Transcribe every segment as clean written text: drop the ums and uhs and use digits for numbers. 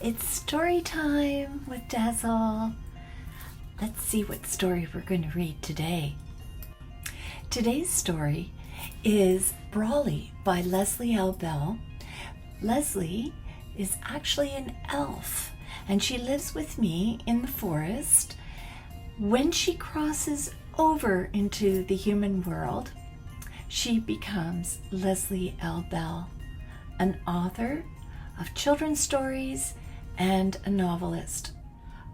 It's story time with Dazzle. Let's see what story we're going to read today. Today's story is Brolly by Leslie L. Bell. Leslie is actually an elf, and she lives with me in the forest. When she crosses over into the human world, she becomes Leslie L. Bell, an author of children's stories and a novelist.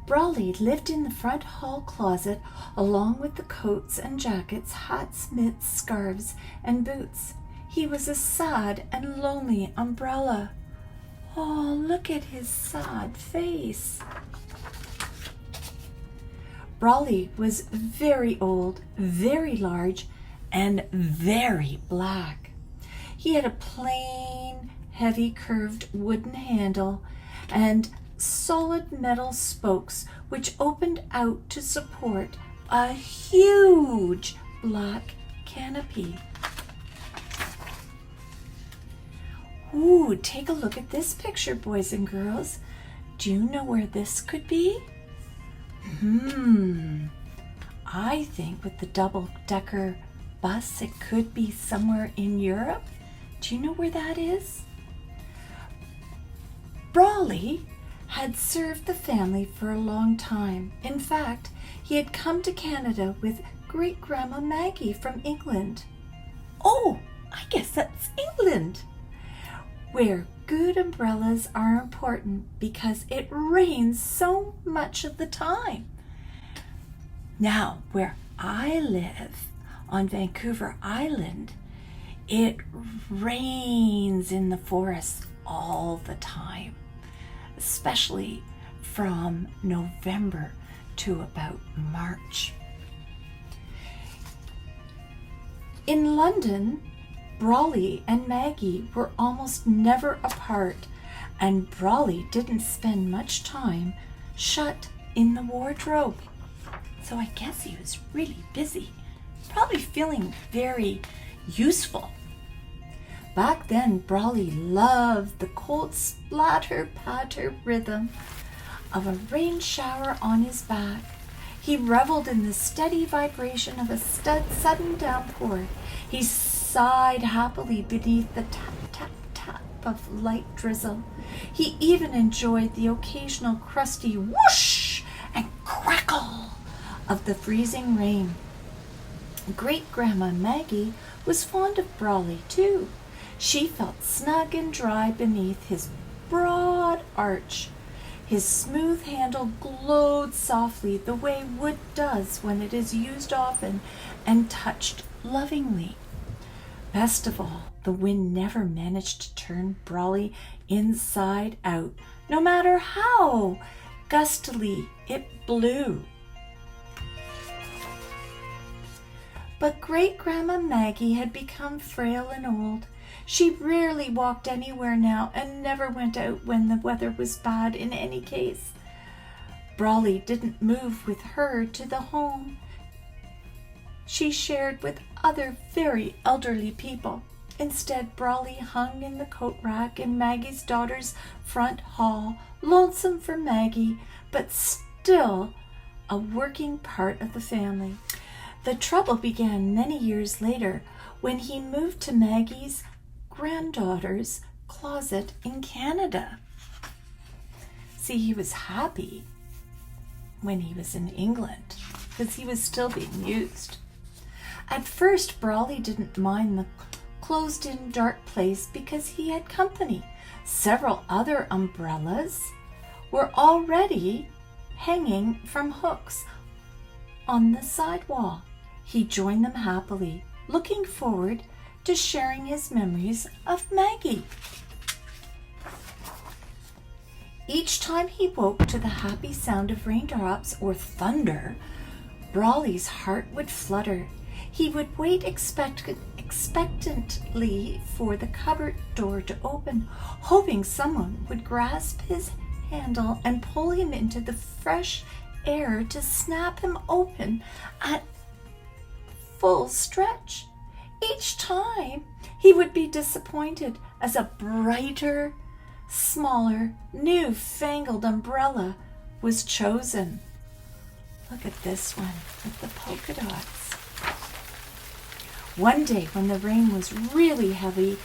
Brolly lived in the front hall closet along with the coats and jackets, hats, mitts, scarves, and boots. He was a sad and lonely umbrella. Oh, look at his sad face. Brolly was very old, very large, and very black. He had a plain, heavy curved wooden handle and solid metal spokes which opened out to support a huge black canopy. Ooh, take a look at this picture, boys and girls. Do you know where this could be? I think with the double-decker bus, it could be somewhere in Europe. Do you know where that is? Brolly had served the family for a long time. In fact, he had come to Canada with great-grandma Maggie from England. Oh, I guess that's England, where good umbrellas are important because it rains so much of the time. Now, where I live on Vancouver Island, it rains in the forest all the time, especially from November to about March. In London, Brolly and Maggie were almost never apart, and Brolly didn't spend much time shut in the wardrobe. So I guess he was really busy, probably feeling very useful. Back then, Brolly loved the cold splatter-patter rhythm of a rain shower on his back. He reveled in the steady vibration of a sudden downpour. He sighed happily beneath the tap-tap-tap of light drizzle. He even enjoyed the occasional crusty whoosh and crackle of the freezing rain. Great-grandma Maggie was fond of Brolly, too. She felt snug and dry beneath his broad arch. His smooth handle glowed softly the way wood does when it is used often and touched lovingly. Best of all, the wind never managed to turn Brolly inside out, no matter how gustily it blew. But great-grandma Maggie had become frail and old. She rarely walked anywhere now and never went out when the weather was bad in any case. Brolly didn't move with her to the home she shared with other very elderly people. Instead, Brolly hung in the coat rack in Maggie's daughter's front hall, lonesome for Maggie, but still a working part of the family. The trouble began many years later when he moved to Maggie's granddaughter's closet in Canada. See, he was happy when he was in England because he was still being used. At first, Brolly didn't mind the closed-in dark place because he had company. Several other umbrellas were already hanging from hooks on the side wall. He joined them happily, looking forward to sharing his memories of Maggie. Each time he woke to the happy sound of raindrops or thunder, Brolly's heart would flutter. He would wait expectantly for the cupboard door to open, hoping someone would grasp his handle and pull him into the fresh air to snap him open at full stretch. Each time he would be disappointed as a brighter, smaller, new-fangled umbrella was chosen. Look at this one with the polka dots. One day when the rain was really heavy,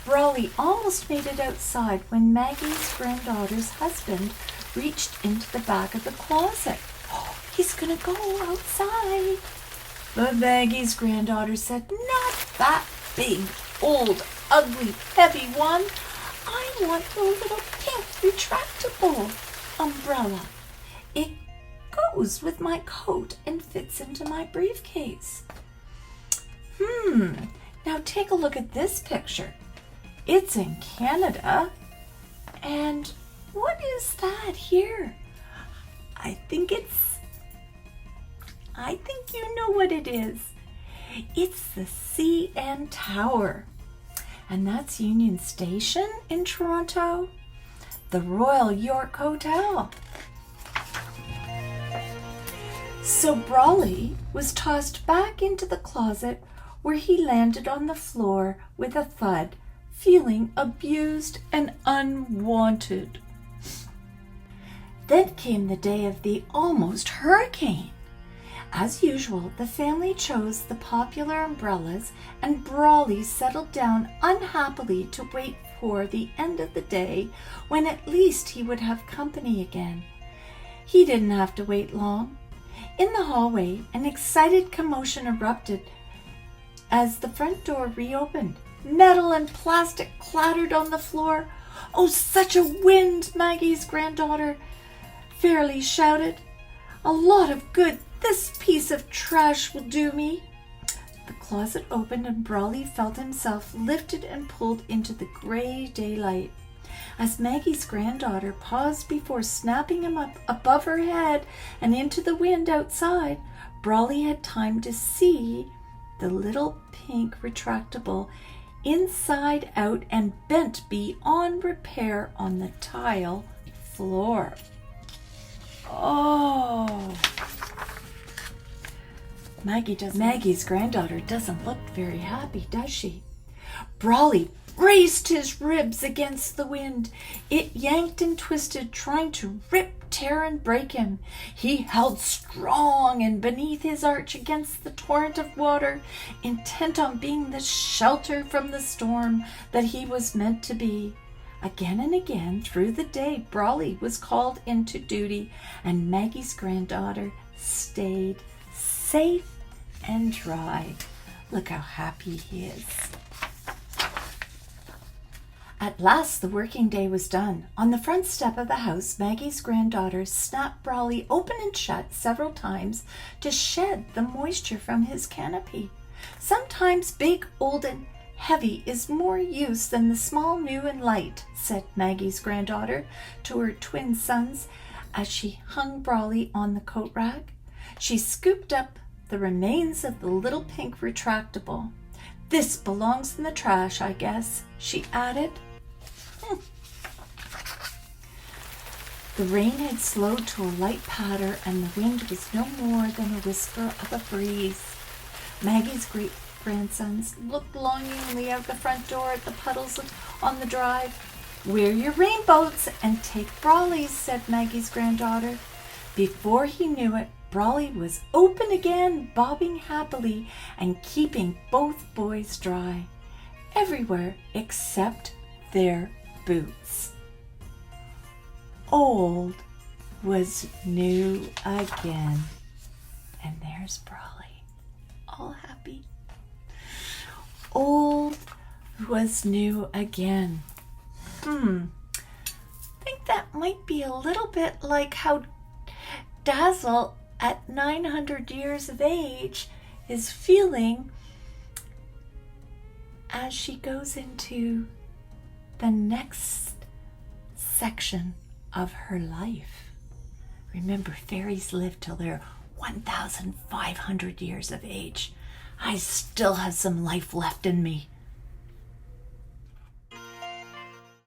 Brolly almost made it outside when Maggie's granddaughter's husband reached into the back of the closet. Oh, he's gonna go outside. But Maggie's granddaughter said, "Not that big, old, ugly, heavy one. I want the little pink retractable umbrella. It goes with my coat and fits into my briefcase." Now take a look at this picture. It's in Canada. And what is that here? I think you know what it is. It's the CN Tower. And that's Union Station in Toronto, the Royal York Hotel. So Brolly was tossed back into the closet, where he landed on the floor with a thud, feeling abused and unwanted. Then came the day of the almost hurricane. As usual, the family chose the popular umbrellas, and Brolly settled down unhappily to wait for the end of the day, when at least he would have company again. He didn't have to wait long. In the hallway, an excited commotion erupted as the front door reopened. Metal and plastic clattered on the floor. "Oh, such a wind!" Maggie's granddaughter fairly shouted. "A lot of good this piece of trash will do me." The closet opened and Brolly felt himself lifted and pulled into the gray daylight. As Maggie's granddaughter paused before snapping him up above her head and into the wind outside, Brolly had time to see the little pink retractable inside out and bent beyond repair on the tile floor. Oh! Maggie's granddaughter doesn't look very happy, does she? Brolly braced his ribs against the wind. It yanked and twisted, trying to rip, tear, and break him. He held strong and beneath his arch against the torrent of water, intent on being the shelter from the storm that he was meant to be. Again and again through the day, Brolly was called into duty, and Maggie's granddaughter stayed safe and dry. Look how happy he is. At last the working day was done. On the front step of the house, Maggie's granddaughter snapped Brolly open and shut several times to shed the moisture from his canopy. Sometimes big, old, and heavy is more use than the small, new, and light, said Maggie's granddaughter to her twin sons as she hung Brolly on the coat rack. She scooped up the remains of the little pink retractable. "This belongs in the trash, I guess," she added. The rain had slowed to a light patter, and the wind was no more than a whisper of a breeze. Maggie's great-grandsons looked longingly out the front door at the puddles on the drive. "Wear your rainboats and take Brolly's," said Maggie's granddaughter. Before he knew it, Brolly was open again, bobbing happily and keeping both boys dry, everywhere except their boots. Old was new again. And there's Brolly, all happy. Old was new again. I think that might be a little bit like how Dazzle, at 900 years of age, is feeling as she goes into the next section of her life. Remember, fairies live till they're 1,500 years of age. I still have some life left in me.